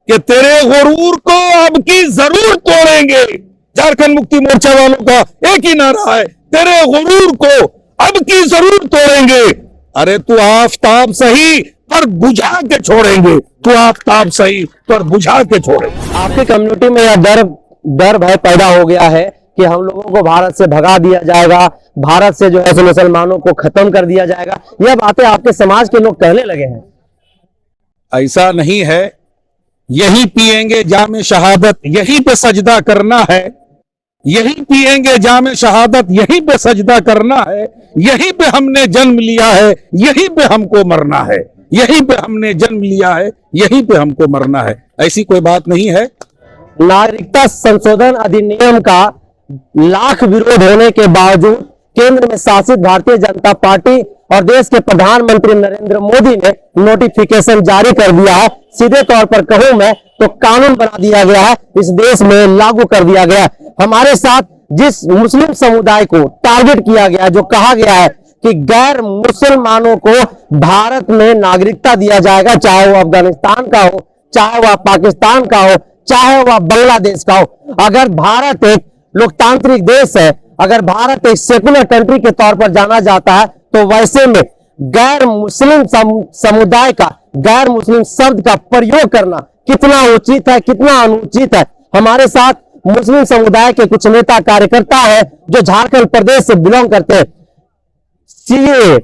कि तेरे गुरूर को अब की जरूर तोड़ेंगे। झारखंड मुक्ति मोर्चा वालों का एक ही नारा है, तेरे गुरूर को अब की जरूर तोड़ेंगे। अरे तू आफताब सही पर बुझा के छोड़ेंगे, तू आफताब सही पर बुझा के छोड़ेंगे। आपकी कम्युनिटी में यह डर भय पैदा हो गया है कि हम लोगों को भारत से भगा दिया जाएगा, भारत से जो है मुसलमानों को खत्म कर दिया जाएगा, यह बातें आपके समाज के लोग कहने लगे हैं। ऐसा नहीं है, यही पिएंगे जामे शहादत, यहीं पे सजदा करना है। यही पिएंगे जामे शहादत, यहीं पे सजदा करना है। यहीं पे हमने जन्म लिया है, यहीं पे हमको मरना है। यहीं पे हमने जन्म लिया है, यहीं पे हमको मरना है। ऐसी कोई बात नहीं है। नागरिकता संशोधन अधिनियम का लाख विरोध होने के बावजूद केंद्र में शासित भारतीय जनता पार्टी और देश के प्रधानमंत्री नरेंद्र मोदी ने नोटिफिकेशन जारी कर दिया है। सीधे तौर पर कहूं मैं तो कानून बना दिया गया है, इस देश में लागू कर दिया गया है। हमारे साथ जिस मुस्लिम समुदाय को टारगेट किया गया, जो कहा गया है कि गैर मुसलमानों को भारत में नागरिकता दिया जाएगा, चाहे वो अफगानिस्तान का हो, चाहे वह पाकिस्तान का हो, चाहे वह बांग्लादेश का हो। अगर भारत एक लोकतांत्रिक देश है, अगर भारत एक सेकुलर कंट्री के तौर पर जाना जाता है, तो वैसे में गैर मुस्लिम समुदाय का, गैर मुस्लिम शब्द का प्रयोग करना कितना उचित है, कितना अनुचित है। हमारे साथ मुस्लिम समुदाय के कुछ नेता कार्यकर्ता हैं जो झारखंड प्रदेश से बिलोंग करते हैं। सीए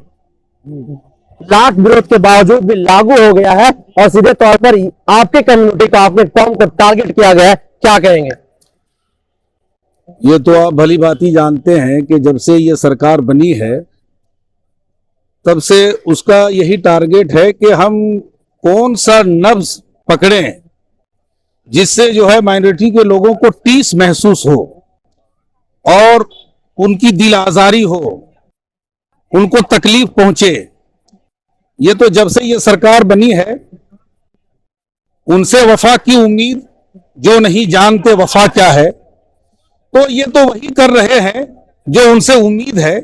लाख विरोध के बावजूद भी लागू हो गया है और सीधे तौर पर आपके कम्युनिटी को, आपके कौम को टारगेट किया गया है, क्या कहेंगे? ये तो आप भली बात ही जानते हैं कि जब से ये सरकार बनी है तब से उसका यही टारगेट है कि हम कौन सा नब्ज पकड़ें जिससे जो है माइनॉरिटी के लोगों को टीस महसूस हो और उनकी दिल आजारी हो, उनको तकलीफ पहुंचे। ये तो जब से ये सरकार बनी है उनसे वफा की उम्मीद, जो नहीं जानते वफा क्या है, तो ये तो वही कर रहे हैं जो उनसे उम्मीद है।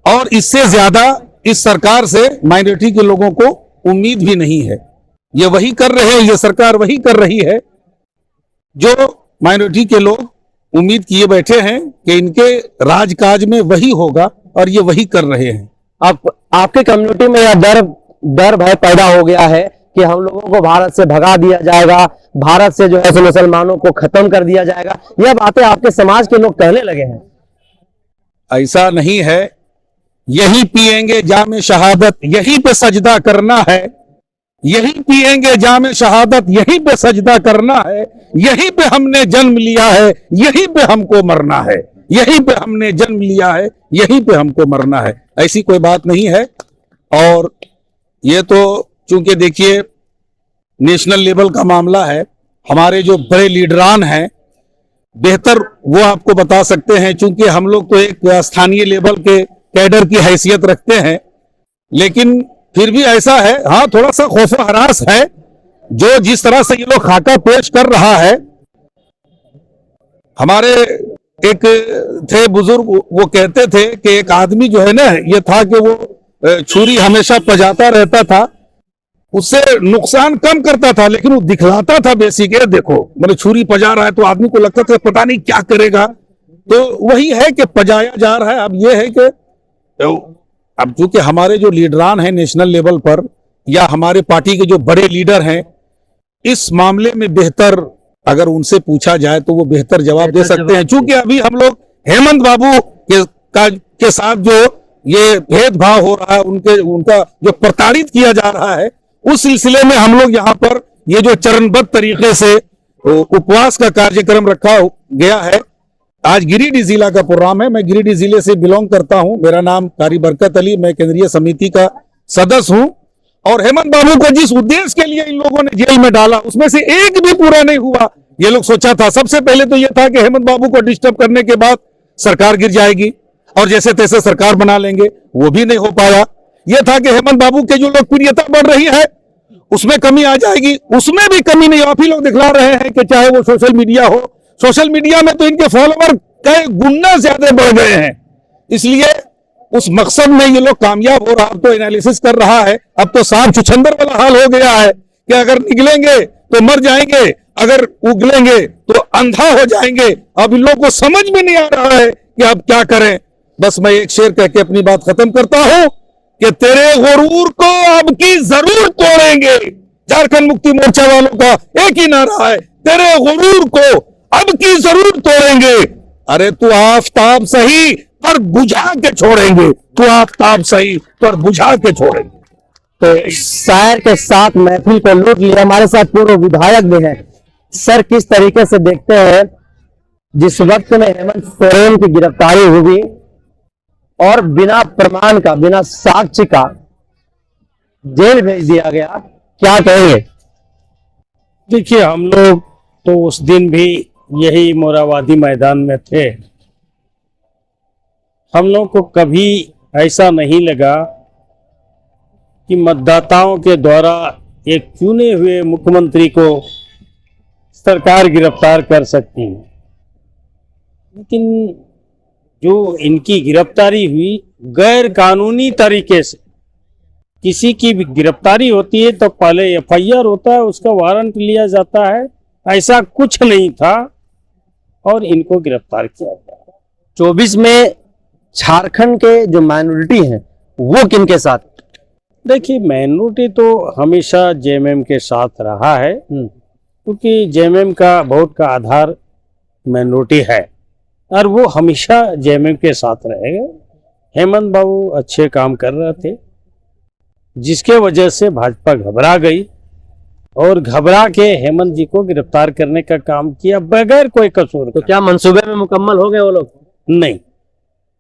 और इससे ज्यादा इस सरकार से माइनॉरिटी के लोगों को उम्मीद भी नहीं है। ये वही कर रहे हैं, ये सरकार वही कर रही है जो माइनॉरिटी के लोग उम्मीद किए बैठे हैं कि इनके राजकाज में वही होगा, और ये वही कर रहे हैं। आपके कम्युनिटी में यह डर भय पैदा हो गया है कि हम लोगों को भारत से भगा दिया जाएगा, भारत से जो है मुसलमानों को खत्म कर दिया जाएगा, यह बातें आपके समाज के लोग कहने लगे हैं। ऐसा नहीं है, यही पिएंगे जामे शहादत, यहीं पे सजदा करना है। यही पिएंगे जामे शहादत, यहीं पे सजदा करना है। यहीं पे हमने जन्म लिया है, यहीं पे हमको मरना है। यहीं पे हमने जन्म लिया है, यहीं पे हमको मरना है। ऐसी कोई बात नहीं है। और ये तो चूंकि देखिए नेशनल लेवल का मामला है, हमारे जो बड़े लीडरान हैं बेहतर वो आपको बता सकते हैं, चूंकि हम लोग तो एक स्थानीय लेवल के कैडर की हैसियत रखते हैं। लेकिन फिर भी ऐसा है, हाँ थोड़ा सा खौफ हरास है जो जिस तरह से ये लोग खाका पेश कर रहा है। हमारे एक थे बुजुर्ग, वो कहते थे कि एक आदमी जो है ना, ये था कि वो छुरी हमेशा पजाता रहता था, उससे नुकसान कम करता था लेकिन वो दिखलाता था बेसिक। देखो मतलब छुरी पजा रहा है तो आदमी को लगता था पता नहीं क्या करेगा, तो वही है कि पजाया जा रहा है। अब ये है कि अब चूंकि हमारे जो लीडरान हैं नेशनल लेवल पर, या हमारे पार्टी के जो बड़े लीडर हैं, इस मामले में बेहतर अगर उनसे पूछा जाए तो वो बेहतर जवाब दे सकते हैं। चूंकि अभी हम लोग हेमंत बाबू के साथ जो ये भेदभाव हो रहा है, उनका जो प्रताड़ित किया जा रहा है, उस सिलसिले में हम लोग यहाँ पर ये जो चरणबद्ध तरीके से उपवास का कार्यक्रम रखा गया है। आज गिरिडीह जिला का प्रोग्राम है, मैं गिरिडीह जिले से बिलोंग करता हूं, मेरा नाम कारी बरकत अली, मैं केंद्रीय समिति का सदस्य हूं। और हेमंत बाबू को जिस उद्देश्य के लिए इन लोगों ने जेल में डाला उसमें से एक भी पूरा नहीं हुआ। ये लोग सोचा था, सबसे पहले तो यह था कि हेमंत बाबू को डिस्टर्ब करने के बाद सरकार गिर जाएगी और जैसे तैसे सरकार बना लेंगे, वो भी नहीं हो पाया। यह था कि हेमंत बाबू की जो लोकप्रियता बढ़ रही है उसमें कमी आ जाएगी, उसमें भी कमी नहीं। आप ही लोग दिखला रहे हैं कि चाहे वो सोशल मीडिया हो, सोशल मीडिया में तो इनके फॉलोवर कई गुना ज्यादा बढ़ गए हैं। इसलिए उस मकसद में ये लोग कामयाब हो रहा, अब तो एनालिसिस कर रहा है। अब तो साफ छुछंदर वाला हाल हो गया है कि अगर निकलेंगे तो मर जाएंगे, अगर उगलेंगे तो अंधा हो जाएंगे। अब इन लोगों को समझ में नहीं आ रहा है कि अब क्या करें। बस मैं एक शेर कह के अपनी बात खत्म करता हूं कि तेरे गुरूर को अब की जरूर तोड़ेंगे। झारखंड मुक्ति मोर्चा वालों का एक ही नारा है, तेरे गुरूर को अब की जरूर तोड़ेंगे। अरे तू आफताब सही पर बुझा के छोड़ेंगे, तू आफताब सही पर बुझा के छोड़ेंगे। तो शायर के साथ महफिल को लूट लिया। हमारे साथ पूर्व विधायक भी हैं। सर, किस तरीके से देखते हैं जिस वक्त में हेमंत सोरेन की गिरफ्तारी हुई और बिना प्रमाण का, बिना साक्ष्य का जेल भेज दिया गया, क्या कहेंगे? देखिए, हम लोग तो उस दिन भी यही मोराबादी मैदान में थे। हम लोग को कभी ऐसा नहीं लगा कि मतदाताओं के द्वारा एक चुने हुए मुख्यमंत्री को सरकार गिरफ्तार कर सकती है। लेकिन जो इनकी गिरफ्तारी हुई गैर कानूनी तरीके से, किसी की भी गिरफ्तारी होती है तो पहले एफआईआर होता है, उसका वारंट लिया जाता है, ऐसा कुछ नहीं था और इनको गिरफ्तार किया गया। 24 में झारखंड के जो माइनॉरिटी हैं वो किनके साथ? देखिए, माइनॉरिटी तो हमेशा जेएमएम के साथ रहा है, क्योंकि जेएमएम का वोट का आधार माइनॉरिटी है और वो हमेशा जेएमएम के साथ रहेगा। हेमंत बाबू अच्छे काम कर रहे थे, जिसके वजह से भाजपा घबरा गई और घबरा के हेमंत जी को गिरफ्तार करने का काम किया बगैर कोई कसूर। तो क्या मंसूबे में मुकम्मल हो गए वो लोग? नहीं,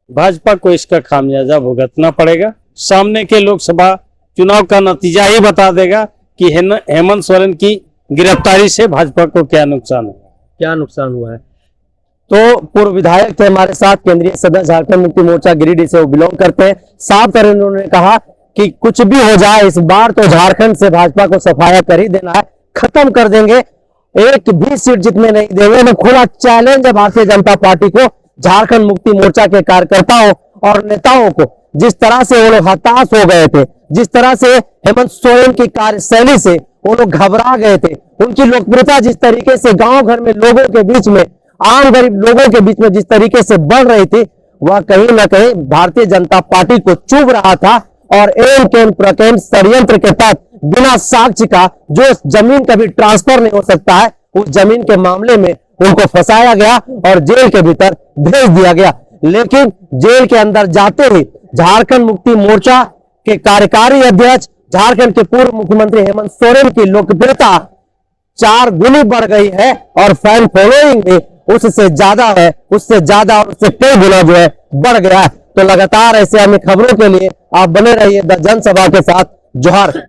भाजपा को इसका खामियाजा भुगतना पड़ेगा। सामने के लोकसभा चुनाव का नतीजा ही बता देगा कि हेमंत सोरेन की गिरफ्तारी से भाजपा को क्या नुकसान है। क्या नुकसान हुआ है? तो पूर्व विधायक थे हमारे साथ, केंद्रीय सदस्य झारखंड मुक्ति मोर्चा गिरिडीह से वो बिलोंग करते हैं। साफ तरह उन्होंने कहा कि कुछ भी हो जाए इस बार तो झारखंड से भाजपा को सफाया कर ही देना है, खत्म कर देंगे, एक भी सीट जीतने नहीं देंगे। मैं खुला चैलेंज है भारतीय जनता पार्टी को, झारखंड मुक्ति मोर्चा के कार्यकर्ताओं और नेताओं को। जिस तरह से वो लोग हताश हो गए थे, जिस तरह से हेमंत सोरेन की कार्यशैली से वो लोग घबरा गए थे, उनकी लोकप्रियता जिस तरीके से गांव घर में लोगों के बीच में, आम गरीब लोगों के बीच में जिस तरीके से बढ़ रही थी, वह कहीं ना कहीं भारतीय जनता पार्टी को चुभ रहा था। और एम केम प्रकेम षड्यंत्र के तहत बिना साक्ष्य का जो जमीन कभी ट्रांसफर नहीं हो सकता है, उस जमीन के मामले में उनको फंसाया गया और जेल के भीतर भेज दिया गया। लेकिन जेल के अंदर जाते ही झारखंड मुक्ति मोर्चा के कार्यकारी अध्यक्ष, झारखंड के पूर्व मुख्यमंत्री हेमंत सोरेन की लोकप्रियता 4 गुनी बढ़ गई है और फैन फॉलोइंग भी उससे ज्यादा है, उससे ज्यादा और उससे कई गुना जो है बढ़ गया है। तो लगातार ऐसे अन्य खबरों के लिए आप बने रहिए द जनसभा के साथ। जोहार।